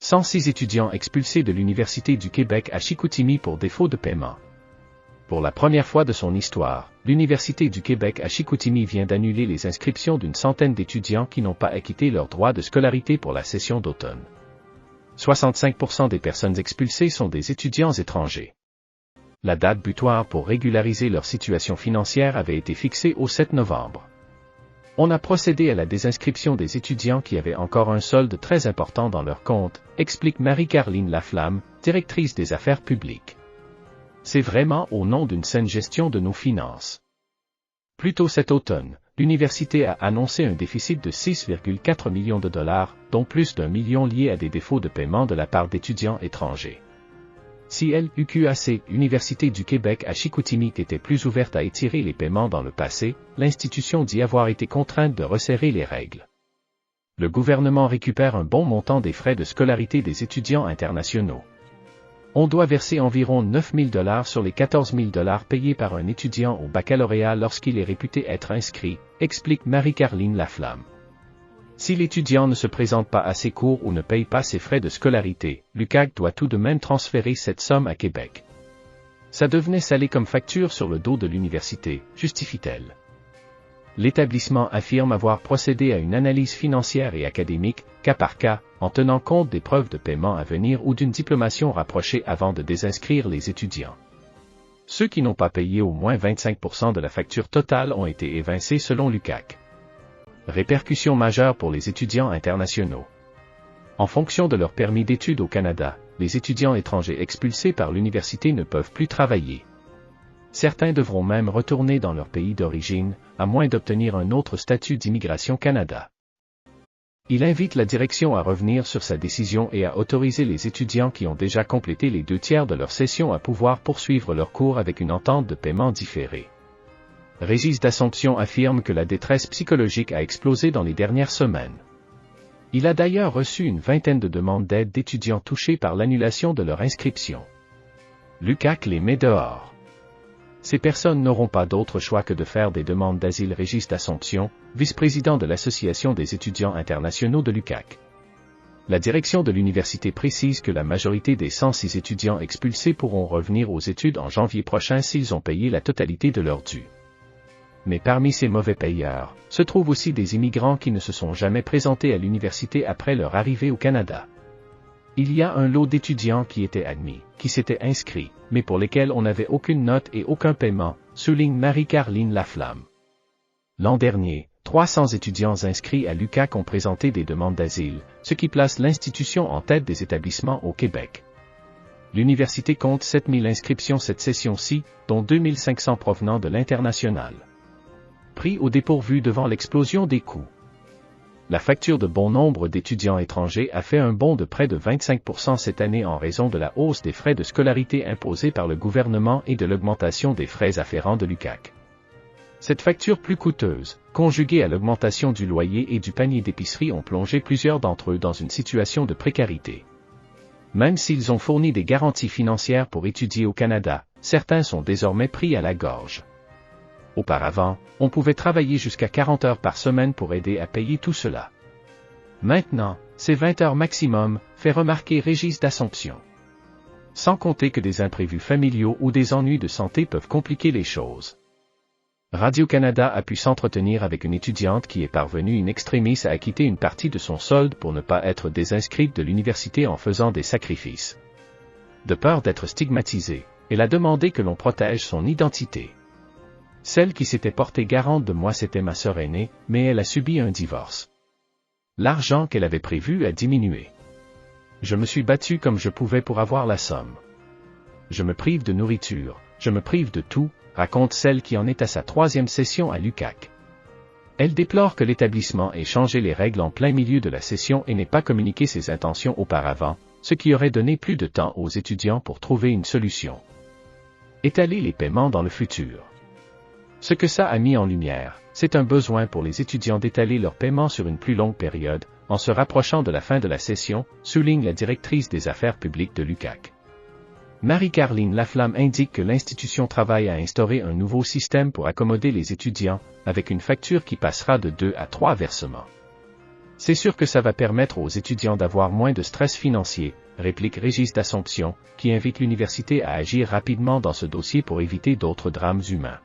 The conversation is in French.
106 étudiants expulsés de l'Université du Québec à Chicoutimi pour défaut de paiement. Pour la première fois de son histoire, l'Université du Québec à Chicoutimi vient d'annuler les inscriptions d'une centaine d'étudiants qui n'ont pas acquitté leurs droits de scolarité pour la session d'automne. 65% des personnes expulsées sont des étudiants étrangers. La date butoir pour régulariser leur situation financière avait été fixée au 7 novembre. On a procédé à la désinscription des étudiants qui avaient encore un solde très important dans leur compte, explique Marie-Caroline Laflamme, directrice des affaires publiques. C'est vraiment au nom d'une saine gestion de nos finances. Plus tôt cet automne, l'université a annoncé un déficit de 6,4 millions de dollars, dont plus d'1 million liés à des défauts de paiement de la part d'étudiants étrangers. Si l'UQAC, Université du Québec à Chicoutimi, était plus ouverte à étirer les paiements dans le passé, l'institution dit avoir été contrainte de resserrer les règles. Le gouvernement récupère un bon montant des frais de scolarité des étudiants internationaux. On doit verser environ 9 000 $ sur les 14 000 $ payés par un étudiant au baccalauréat lorsqu'il est réputé être inscrit, explique Marie-Caroline Laflamme. Si l'étudiant ne se présente pas à ses cours ou ne paye pas ses frais de scolarité, l'UQAC doit tout de même transférer cette somme à Québec. Ça devenait salé comme facture sur le dos de l'université, justifie-t-elle. L'établissement affirme avoir procédé à une analyse financière et académique, cas par cas, en tenant compte des preuves de paiement à venir ou d'une diplomation rapprochée avant de désinscrire les étudiants. Ceux qui n'ont pas payé au moins 25% de la facture totale ont été évincés selon l'UQAC. Répercussions majeures pour les étudiants internationaux. En fonction de leur permis d'études au Canada, les étudiants étrangers expulsés par l'université ne peuvent plus travailler. Certains devront même retourner dans leur pays d'origine, à moins d'obtenir un autre statut d'immigration Canada. Il invite la direction à revenir sur sa décision et à autoriser les étudiants qui ont déjà complété les 2/3 de leur session à pouvoir poursuivre leurs cours avec une entente de paiement différée. Régis d'Assomption affirme que la détresse psychologique a explosé dans les dernières semaines. Il a d'ailleurs reçu une vingtaine de demandes d'aide d'étudiants touchés par l'annulation de leur inscription. L'UQAC les met dehors. Ces personnes n'auront pas d'autre choix que de faire des demandes d'asile. Régis d'Assomption, vice-président de l'Association des étudiants internationaux de l'UQAC. La direction de l'université précise que la majorité des 106 étudiants expulsés pourront revenir aux études en janvier prochain s'ils ont payé la totalité de leurs dus. Mais parmi ces mauvais payeurs, se trouvent aussi des immigrants qui ne se sont jamais présentés à l'université après leur arrivée au Canada. Il y a un lot d'étudiants qui étaient admis, qui s'étaient inscrits, mais pour lesquels on n'avait aucune note et aucun paiement, souligne Marie-Caroline Laflamme. L'an dernier, 300 étudiants inscrits à l'UQAC ont présenté des demandes d'asile, ce qui place l'institution en tête des établissements au Québec. L'université compte 7000 inscriptions cette session-ci, dont 2500 provenant de l'international. Pris au dépourvu devant l'explosion des coûts. La facture de bon nombre d'étudiants étrangers a fait un bond de près de 25% cette année en raison de la hausse des frais de scolarité imposés par le gouvernement et de l'augmentation des frais afférents de l'UQAC. Cette facture plus coûteuse, conjuguée à l'augmentation du loyer et du panier d'épicerie, ont plongé plusieurs d'entre eux dans une situation de précarité. Même s'ils ont fourni des garanties financières pour étudier au Canada, certains sont désormais pris à la gorge. Auparavant, on pouvait travailler jusqu'à 40 heures par semaine pour aider à payer tout cela. Maintenant, c'est 20 heures maximum, fait remarquer Régis d'Assomption. Sans compter que des imprévus familiaux ou des ennuis de santé peuvent compliquer les choses. Radio-Canada a pu s'entretenir avec une étudiante qui est parvenue in extremis à acquitter une partie de son solde pour ne pas être désinscrite de l'université en faisant des sacrifices. De peur d'être stigmatisée, elle a demandé que l'on protège son identité. Celle qui s'était portée garante de moi, c'était ma sœur aînée, mais elle a subi un divorce. L'argent qu'elle avait prévu a diminué. Je me suis battu comme je pouvais pour avoir la somme. Je me prive de nourriture, je me prive de tout, raconte celle qui en est à sa 3e session à l'UQAC. Elle déplore que l'établissement ait changé les règles en plein milieu de la session et n'ait pas communiqué ses intentions auparavant, ce qui aurait donné plus de temps aux étudiants pour trouver une solution. Étaler les paiements dans le futur. Ce que ça a mis en lumière, c'est un besoin pour les étudiants d'étaler leurs paiements sur une plus longue période, en se rapprochant de la fin de la session, souligne la directrice des affaires publiques de l'UQAC. Marie-Caroline Laflamme indique que l'institution travaille à instaurer un nouveau système pour accommoder les étudiants, avec une facture qui passera de 2 à 3 versements. C'est sûr que ça va permettre aux étudiants d'avoir moins de stress financier, réplique Régis d'Assomption, qui invite l'université à agir rapidement dans ce dossier pour éviter d'autres drames humains.